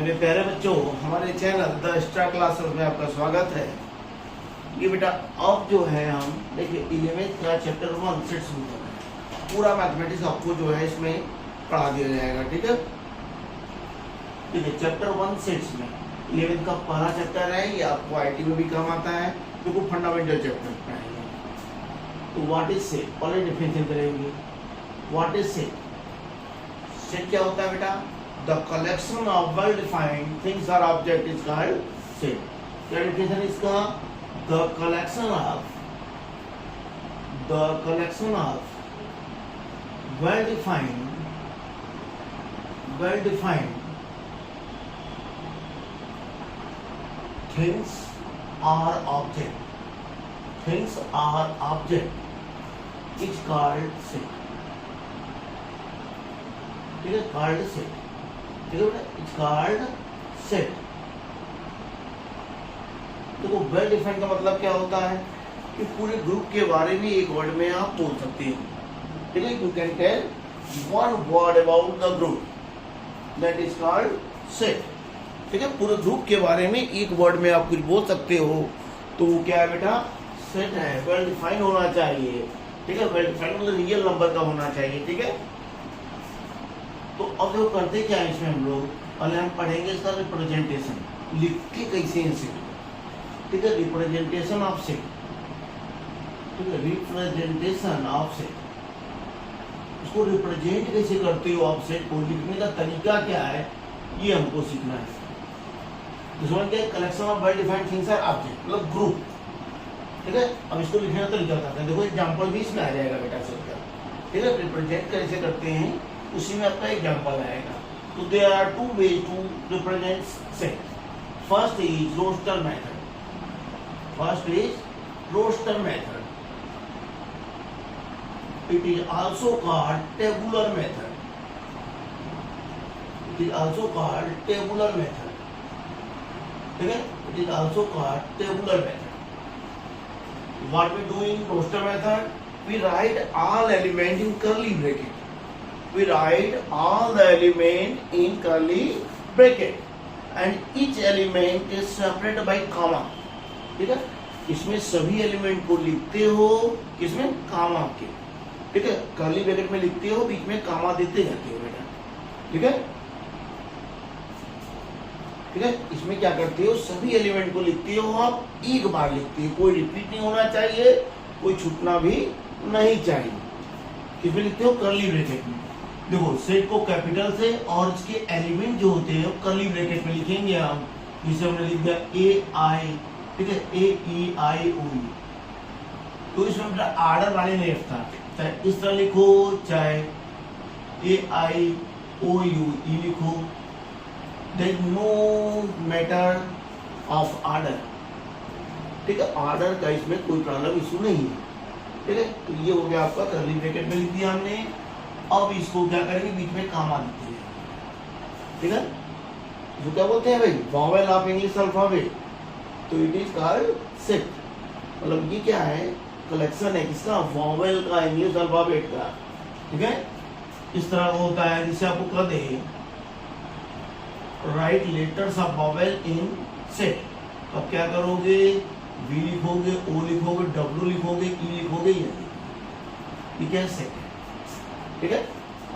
मेरे प्यारे बच्चों, हमारे चैनल द स्टार क्लासेस में आपका स्वागत है। ये बेटा अब जो है हम देखिए 11th का चैप्टर 1 सेट्स में पूरा मैथमेटिक्स आपको जो है इसमें पढ़ा दिया जाएगा। ठीक है, चैप्टर 1 सेट्स में 11th का पहला चैप्टर है। ये आपको आईटी में भी काम आता है, क्योंकि फंडामेंटल चैप्टर पढ़ाएंगे। तो व्हाट इज सेट, पहले डिफिनेशन करेंगे। What is set? सेट क्या होता है बेटा? The collection of well-defined things or object is called set. क्या definition इसका? The collection of well-defined things or object is called set. ठीक है, called set. It's called set. देखो वेल डिफाइंड का मतलब क्या होता है कि पूरे ग्रुप के बारे में एक वर्ड में आप बोल सकते हैं। ठीक है, you can tell one word about the group, that is called set. ठीक है, पूरे ग्रुप के बारे में एक वर्ड में आप कुछ बोल सकते हो, तो वो क्या है बेटा? सेट है। वेल डिफाइंड होना चाहिए। ठीक है, वेल डिफाइंड मतलब रियल नंबर का होना चाहिए। ठीक है, तो अब देखो करते क्या है इसमें हम लोग, पहले हम पढ़ेंगे इसका रिप्रेजेंटेशन, लिख के कैसे हैं सेट। ठीक है, रिप्रेजेंटेशन ऑफ सेट। ठीक है, रिप्रेजेंटेशन ऑफ सेट, उसको रिप्रेजेंट कैसे करते हो आप सेट को, लिखने का तरीका क्या है, ये हमको सीखना है। दूसरा क्या? Collection of well defined things और ऑब्जेक्ट, मतलब ग्रुप। ठीक है, अब इसको लिखने का तरीका बताते हैं। देखो एग्जांपल भी इसमें आ जाएगा बेटा सेट का। ठीक है, रिप्रेजेंट कैसे करते हैं उसी में आपका एग्जांपल आएगा। तो there are two ways to represent set. First is roster method. It is also called tabular method. ठीक है, it is also called tabular method. What we do in roster method? We write all element in curly bracket. We write all the element in curly bracket and each element is separated by comma. ठीक है, इसमें सभी element को लिखते हो किसमें? कामा के। ठीक है, कर्ली ब्रैकेट में लिखते हो, बीच में कामा देते जाते हो बेटा। ठीक है, ठीक है, इसमें क्या करते हो? सभी एलिमेंट को लिखते हो आप, एक बार लिखते हो, कोई रिपीट नहीं होना चाहिए, कोई छूटना भी नहीं चाहिए। किसमें लिखते हो? कर्ली ब्रैकेट में। देखो सेट को कैपिटल से और इसके एलिमेंट जो होते हैं कर्ली ब्रैकेट में लिखेंगे हम, जिसे हमने लिख दिया ए आई। ठीक है, ए ई आई ओ यू। तो इसमें बेटा आर्डर वाले नहीं रखता, चाहे इस तरह लिखो चाहे ए आई ओ यू ई लिखो, there is no matter of order. ठीक है, आर्डर का इसमें कोई प्रॉब्लम इशू नहीं है। ठीक है, तो ये हो गया आपका कर्ली ब्रैकेट में लिख दिया हमने। अब इसको क्या करेंगे? बीच में कामा देते हैं। ठीक है, जो क्या बोलते हैं भाई? Vowel of English alphabet. तो इट इज कॉल्ड सेट। मतलब ये क्या है? कलेक्शन है किसका? वॉवेल का, इंग्लिश अल्फाबेट का। ठीक है, इस तरह होता है, जिसे आपको कह दे write letters of vowel in set. अब क्या करोगे? वी लिखोगे, ओ लिखोगे, डब्ल्यू लिखोगे, ई लिखोगे, ये क्या सेट है। ठीक है,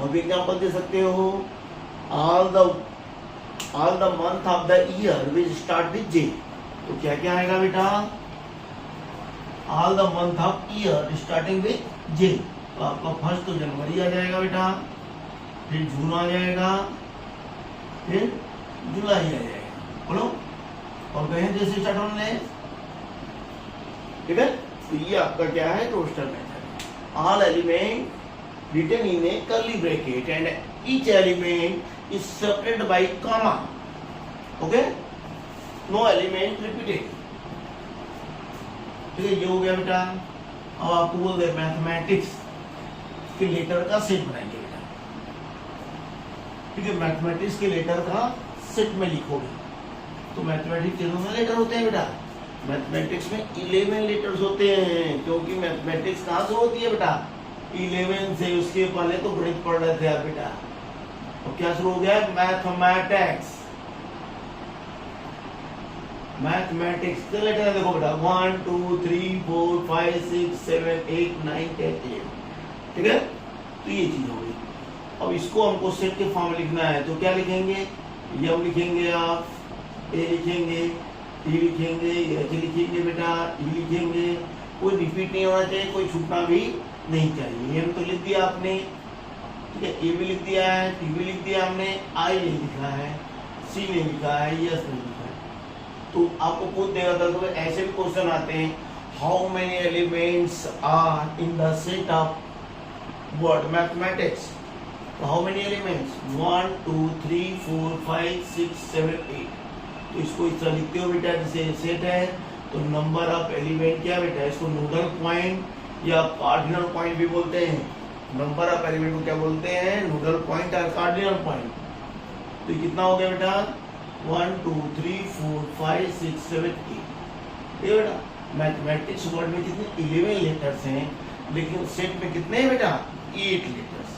और भी एग्जांपल दे सकते हो। All the month of the year will start with J. तो क्या क्या आएगा बेटा? All the month of year starting with J. तो आपका फर्स्ट तो जनवरी आ जाएगा बेटा, फिर जून आ जाएगा, फिर जुलाई आ जाएगा। बोलो, और कहें जैसे स्टार्ट होने। ठीक है, तो ये आपका क्या है? Roster method. All element written in a curly bracket and each element is separated by comma. Okay, no element repeated. ठीक है, ये हो गया बेटा। अब आपको बोल दे मैथमेटिक्स के लेटर का सेट बनाएंगे बेटा। ठीक है, मैथमेटिक्स के लेटर का सेट में लिखोगे। तो मैथमेटिक्स के कितने लेटर होते हैं बेटा? मैथमेटिक्स में 11 लेटर्स होते हैं, क्योंकि मैथमेटिक्स कहाँ से होती है बेटा? 11 से। उसके पहले तो गणित पढ़ रहे थे आप बेटा, और क्या शुरू हो गया? मैथमेटिक्स। मैथमेटिक्स के लेटर देखो बेटा 1 2 3 4 5 6 7 8 9 10 11, ठीक है। तो ये चीज हो गई। अब इसको हमको सेट के फॉर्म में लिखना है, तो क्या लिखेंगे, यम लिखेंगे, आप ए लिखेंगे, टी लिखेंगे, एच लिखेंगे बेटा, ई लिखेंगे, कोई रिपीट नहीं होना चाहिए, कोई छूटना भी नहीं चाहिए। एम तो लिख दिया आपने, ठीक है, ए भी लिख दिया है, टी भी लिख दिया हमने, आई नहीं लिखा है, सी नहीं लिखा है, यस नहीं लिखा है। तो आपको पूछ देगा तो ऐसे भी क्वेश्चन आते हैं, how many elements are in the set of what mathematics. तो हाउ मेनी एलिमेंट्स 1 2 3 4 5 6 7 8। तो इसको इस तरह लिखते हो बेटा, जैसे सेट है तो नंबर ऑफ एलिमेंट क्या बेटा, इसको नोडल पॉइंट या कार्डिनल पॉइंट भी बोलते हैं। नंबर ऑफ एलिमेंट को क्या बोलते हैं, नोडल पॉइंट और कार्डिनल पॉइंट। तो ये कितना हो गया बेटा 1 2 3 4 5 6 7 8। ये बेटा मैथमेटिक्स वर्ड में कितने 11 लेटर्स हैं, लेकिन सेट में कितने हैं बेटा 8 लेटर्स,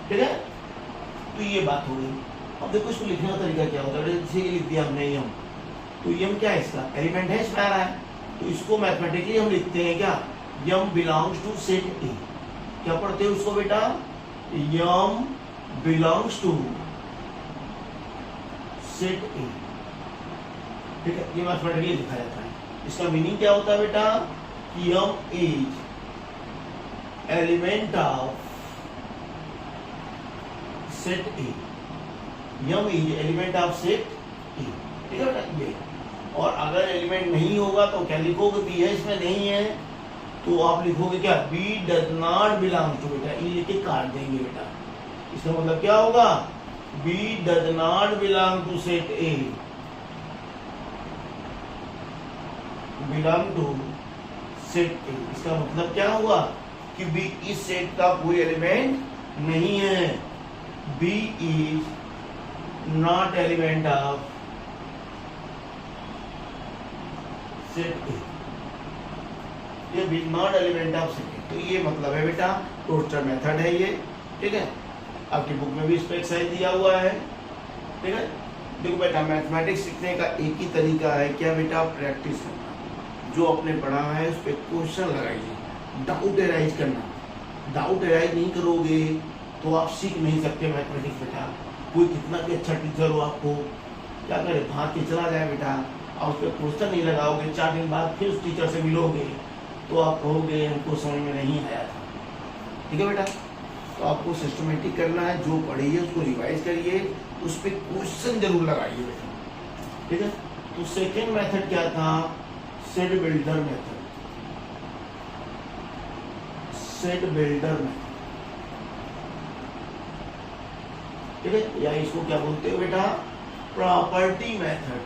ठीक है। तो ये बात हो गई। अब देखो इसको लिखने का तरीका क्या होता है, जैसे ये लिख दिया हमने यम, तो यम क्या है, इसका एलिमेंट है, इसमें आ रहा है, तो इसको मैथमेटिकली हम लिखते हैं क्या, यम बिलोंग्स टू सेट ए। क्या पढ़ते हो उसको बेटा, यम बिलोंग्स टू सेट ए, ठीक है। ये मैथमेटिकली लिखा जाता है। इसका मीनिंग क्या होता है बेटा कि यम is element of set A, यम is element of set A, ठीक है बेटा ये। और अगर एलिमेंट नहीं होगा तो क्या लिखोगे, बी है इसमें नहीं है तो आप लिखोगे क्या, B does not belong to, बेटा ये लिख के काट देंगे बेटा। इसका मतलब क्या होगा, B does not belong to set A, belong to set A. इसका मतलब क्या हुआ कि बी इस सेट का कोई एलिमेंट नहीं है, B is not element of set A, ये B not element of set A. तो ये मतलब है बेटा टोस्टर मेथड है ये, ठीक है। आपकी बुक में भी इस पर एक्सरसाइज दिया हुआ है, ठीक है। देखो बेटा मैथमेटिक्स सीखने का एक ही तरीका है, क्या बेटा, प्रैक्टिस करना। जो आपने पढ़ा है उस पर क्वेश्चन लगाइए, डाउट एराइज करना। डाउट एराइज नहीं करोगे तो आप सीख नहीं सकते मैथमेटिक्स बेटा। कोई कितना भी अच्छा टीचर हो, आपको क्या करे, भाग के चला जाए बेटा, और उस पर क्वेश्चन नहीं लगाओगे, 4 दिन बाद फिर उस टीचर से मिलोगे तो आप कहोगे हमको समझ में नहीं आया था, ठीक है बेटा। तो आपको सिस्टमेटिक करना है, जो पढ़िए उसको रिवाइज करिए, उस पर क्वेश्चन जरूर लगाइए बेटा, ठीक है। तो सेकेंड मेथड क्या था, set builder method, set builder method, ठीक है। या इसको क्या बोलते हो बेटा, प्रॉपर्टी मेथड,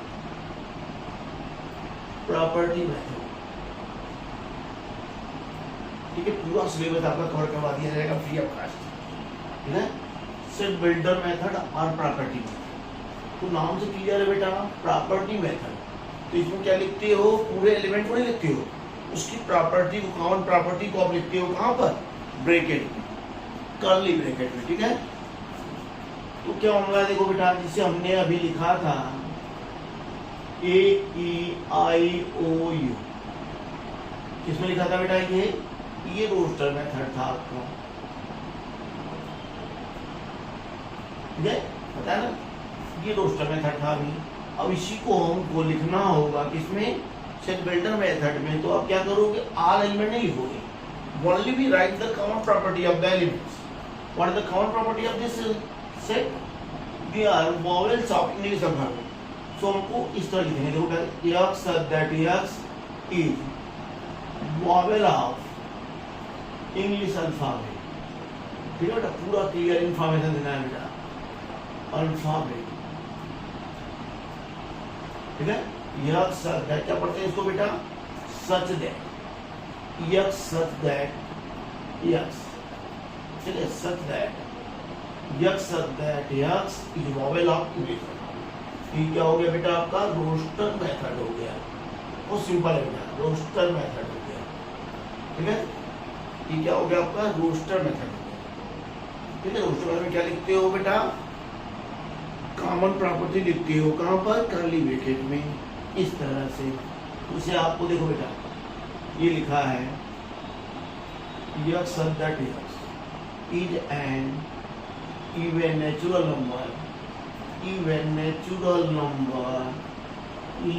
प्रॉपर्टी मेथड, ठीक है। पूरा सिलेबस आपका कवर करवा दिया जाएगा फ्री ऑफ कॉस्ट, ठीक है। सेट बिल्डर मेथड और प्रॉपर्टी मेथड, तो नाम से क्लियर है बेटा, प्रॉपर्टी मेथड। तो इसमें क्या लिखते हो, पूरे एलिमेंट को नहीं लिखते हो, उसकी प्रॉपर्टी को, कॉमन प्रॉपर्टी को आप लिखते हो कहाँ पर, ब्रैकेट में, कर्ली ब्रैकेट में, ठीक है। तो क्या होगा देखो बेटा, जिसे हमने अभी लिखा था ए ई आई ओ यू, किसमें लिखा था बेटा, ये रोस्टर मेथड था आपका, ठीक है, पता है ना, ये रोस्टर मेथड था अभी। अब इसी को हमको लिखना होगा किसमें, सेट बिल्डर मेथड में। तो आप क्या करोगे, ऑल एलिमेंट नहीं लिखोगे, only we write the common property of the elements. What is the common property of this set, they are vowels of English alphabet. So हमको इस तरह लिखेंगे, देखो X that X is vowel of English alphabet, ठीक है बेटा। पूरा clear information देना है बेटा, अल्फाबेट, ठीक है। यक्स दैट क्या पढ़ते हैं इसको बेटा, such that, x such that x, ठीक है, such that x such that X is vowel of English. ये क्या हो गया बेटा, आपका रोस्टर मेथड हो गया, बहुत सिंपल है बेटा, रोस्टर मेथड हो गया, ठीक है। ये क्या हो गया आपका, रोस्टर मेथड हो गया, ठीक है। रोस्टर मेथड में क्या लिखते हो बेटा, कॉमन प्रॉपर्टी लिखते हो कहाँ पर, कर्ली ब्रैकेट में, इस तरह से। उसे आपको देखो बेटा, ये लिखा है x such that x is an even natural number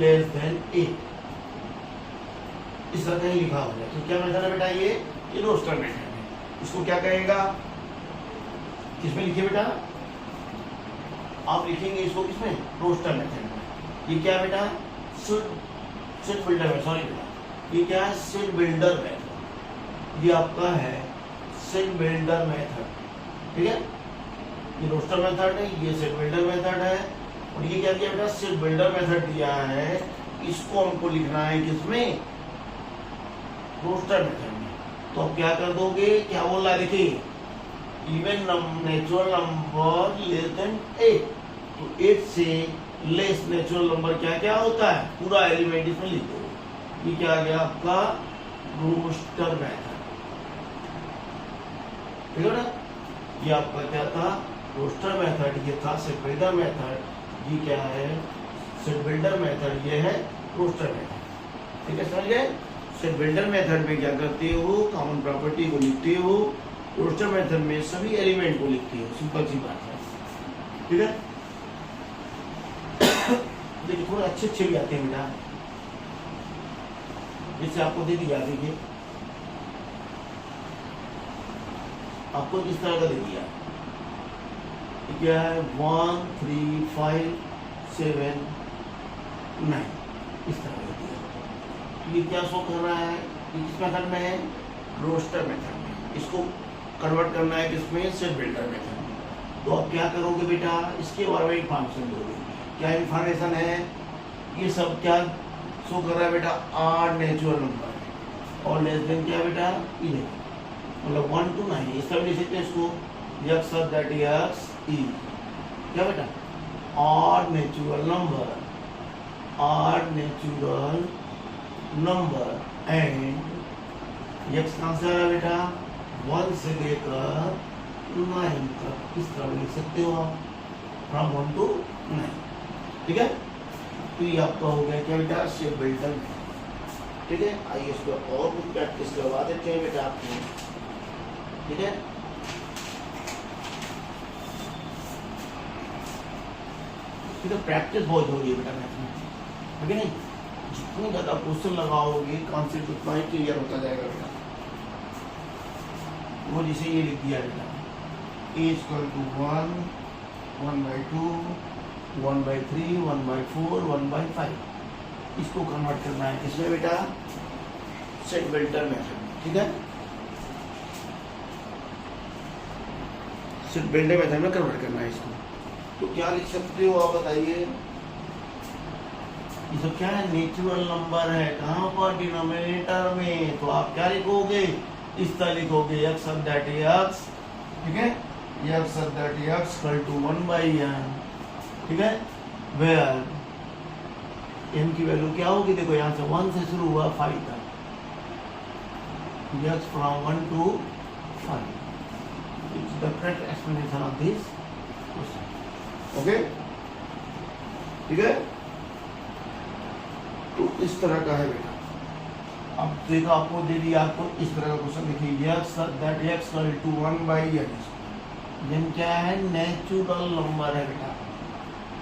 less than a। इस तरह कहीं लिखा हो जाए तो क्या मेथड है बेटा, ये रोस्टर मेथड है। इसको क्या कहेगा, किसमें लिखिए बेटा, आप लिखेंगे इसको किसमें, रोस्टर मेथड में। ये क्या बेटा, सीड बिल्डर, सॉरी बेटा, ये क्या है, सीड बिल्डर मेथड। ये आपका है सीड बिल्डर मेथड, ठीक है। ये रोस्टर मेथड है, ये सीड बिल्डर मेथड है। और ये क्या दिया बेटा, सीड बिल्डर मेथड दिया है, इसको हमको लिखना है किसमें, रोस्टर मेथड में। तो अब क्या कर दोगे, क्या बोल रहा है देखिए, even natural number less than 8। तो 8 से लेस नेचुरल नंबर क्या क्या होता है, पूरा एलिमेंट इसमें लिख दो। ये क्या आ गया आपका, रोस्टर मेथड, ठीक है ना। ये आपका क्या था, रोस्टर मेथड। ये था सेट बिल्डर मेथड। ये क्या है, सेट बिल्डर मेथड, ये है रोस्टर मेथड, ठीक है, समझ गए। सेट बिल्डर मेथड में क्या करते हो, कॉमन प्रॉपर्टी को लिखते हो। रोस्टर मेथड में सभी एलिमेंट को लिखते हो, सिंपल सी बात है, ठीक है। देखिए थोड़े अच्छे भी आते हैं बेटा, जैसे आपको दे दिया, देखिए आपको किस तरह का दे दिया, क्या है, 1 3 5 7 9, इस तरह का दिया। तो ये क्या शो कर रहा है, ये किस मेथड में है, रोस्टर मेथड में। इसको कन्वर्ट करना है किसमें, सेट बिल्डर मेथड में। तो अब क्या करोगे बेटा, इसके बारे में इंफॉर्मेशन दोगे। क्या इंफॉर्मेशन है, ये सब क्या शो कर रहा है बेटा, 8 नेचुरल नंबर है और लेस देन क्या बेटा, 11, मतलब 1 to 9। इस तरह लिख सकते हैं इसको, x such that x is क्या बेटा, odd natural number and x कहाँ से आ रहा है बेटा, 1 से लेकर 9 तक। इस तरह लिख सकते हो आप, फ्रॉम 1 to 9, ठीक है। तो ये आपका हो गया क्या बेटा, सेट बिल्डर, ठीक है। आइए इसको और कुछ प्रैक्टिस करवा देते हैं बेटा आपको, ठीक है। तो प्रैक्टिस बहुत जरूरी है बेटा मैथ में, है कि नहीं। जितनी ज़्यादा क्वेश्चन लगाओगे कॉन्सेप्ट उतना ही क्लियर होता जाएगा बेटा। वो जैसे ये लिख दिया बेटा, a इक्वल टू 1 1/2 1/3 1/4 1/5। इसको कन्वर्ट करना है किसमें बेटा, सेट बिल्डर मेथड, ठीक है। सेट बिल्डर मेथड में कन्वर्ट करना है इसको। तो क्या लिख सकते हो आप बताइए, ये सब क्या है, नेचुरल नंबर है, कहाँ पर, डिनोमिनेटर में। तो आप क्या लिखोगे, इस तरह लिखोगे, x such that x, ठीक है, x such that x equal to 1/n, ठीक है, वेयर n की वैल्यू क्या होगी, देखो यहाँ से 1 से शुरू हुआ 5 तक, x from 1 to 5। It's the correct explanation of this question, okay, ठीक है। तो इस तरह का है बेटा। अब देखो आपको दे दिया, आपको इस तरह का क्वेश्चन देखिए, x that x equal to 1/n। n क्या है, नेचुरल नंबर है बेटा,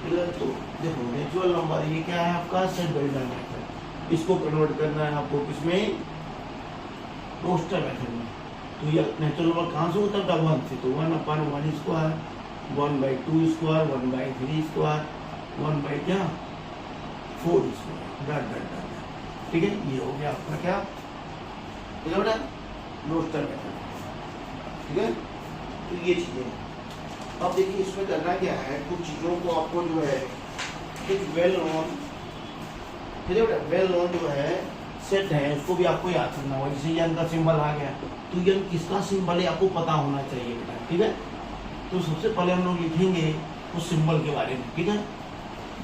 ठीक है। तो देखो नेचुरल नंबर ये क्या है आपका, सेट बिल्डर मेथड। इसको कन्वर्ट करना है आपको किसमें, रोस्टर मेथड में। तो ये नेचुरल नंबर कहाँ से होता है, 1 से। तो 1/1 square, 1/2 square, 1/3 square, 1/4 square, dot dot dot, ठीक है। ये हो गया आपका क्या, ठीक है बेटा, रोस्टर मेथड, ठीक है। तो ये चीजें अब देखिए, इसमें करना क्या है, कुछ चीजों को आपको जो है कुछ वेल नोन, ठीक है बेटा, वेल नोन जो है सेट है, उसको भी आपको याद करना होगा। जैसे यन का सिंबल आ गया, तो यन किसका सिंबल है आपको पता होना चाहिए बेटा, ठीक है। तो सबसे पहले हम लोग लिखेंगे उस सिंबल के बारे में, ठीक है।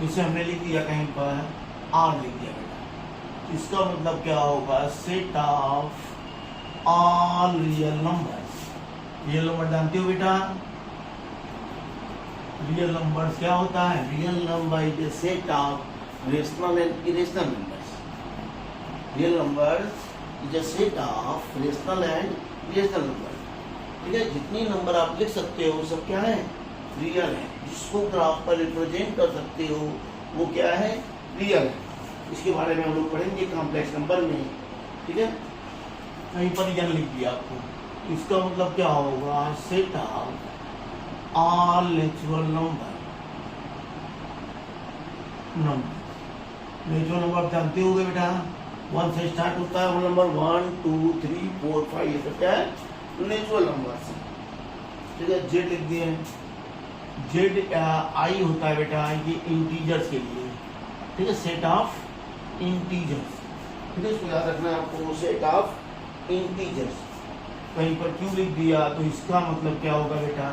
जैसे हमने लिख दिया कहीं पर आर लिख दिया बेटा, इसका मतलब क्या होगा, set of all real numbers. Real number जानते हो बेटा, रियल नंबर्स क्या होता है, real number is a set of rational and irrational numbers. Real numbers is a set of rational and irrational number. ठीक है, जितनी नंबर आप लिख सकते हो सब क्या है, रियल है। जिसको ग्राफ पर रिप्रेजेंट कर सकते हो वो क्या है, रियल है। इसके बारे में हम लोग पढ़ेंगे कॉम्प्लेक्स नंबर में। ठीक है, कहीं पर यह लिख दिया आपको, इसका मतलब क्या होगा, set of all natural number. Natural number जानते होगे बेटा, 1 से स्टार्ट होता है वो नंबर, 1 2 3 4 5, ये सब क्या है, नेचुरल नंबर। ठीक है, जेड लिख दिए, जेड आई होता है बेटा ये इंटीजर्स के लिए। ठीक है, सेट ऑफ इंटीजर्स। ठीक है, इसको याद रखना है आपको, सेट ऑफ इंटीजर्स। कहीं पर क्यों लिख दिया तो इसका मतलब क्या होगा बेटा,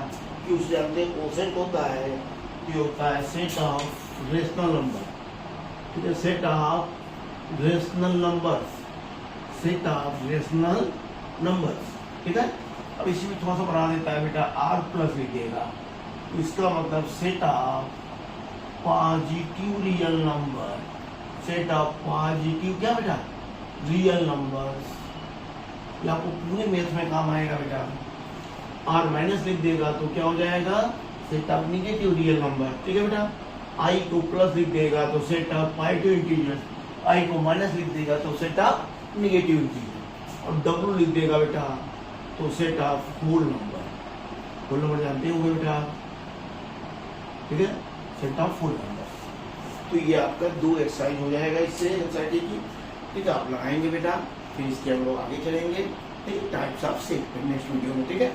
कि उसे जानते हैं कोसेंट होता है, ये होता है सेट ऑफ रेशनल नंबर। ठीक है, set of rational numbers, set of rational numbers. ठीक है, अब इसी में थोड़ा सा बना देता है बेटा, आर प्लस लिखिएगा, तो इसका मतलब set of positive real number, set of positive क्या बेटा, रियल नंबर्स। ये आपको पूरे मैथ में काम आएगा बेटा। आर माइनस लिख देगा तो क्या हो जाएगा, set of negative real number. ठीक है बेटा, आई को प्लस लिख देगा तो set of positive integer, I को माइनस लिख देगा तो सेट ऑफ निगेटिव इंटीजर, और डब्ल्यू लिख देगा बेटा तो set of whole number. Whole number जानते होंगे बेटा, ठीक है, सेट ऑफ होल नंबर। तो ये आपका 2 एक्सरसाइज हो जाएगा इससे एनसीईआरटी की। ठीक है, आप लगाएंगे बेटा, फिर इसके हम लोग आगे चलेंगे। ठीक है, types of set next video में। ठीक है।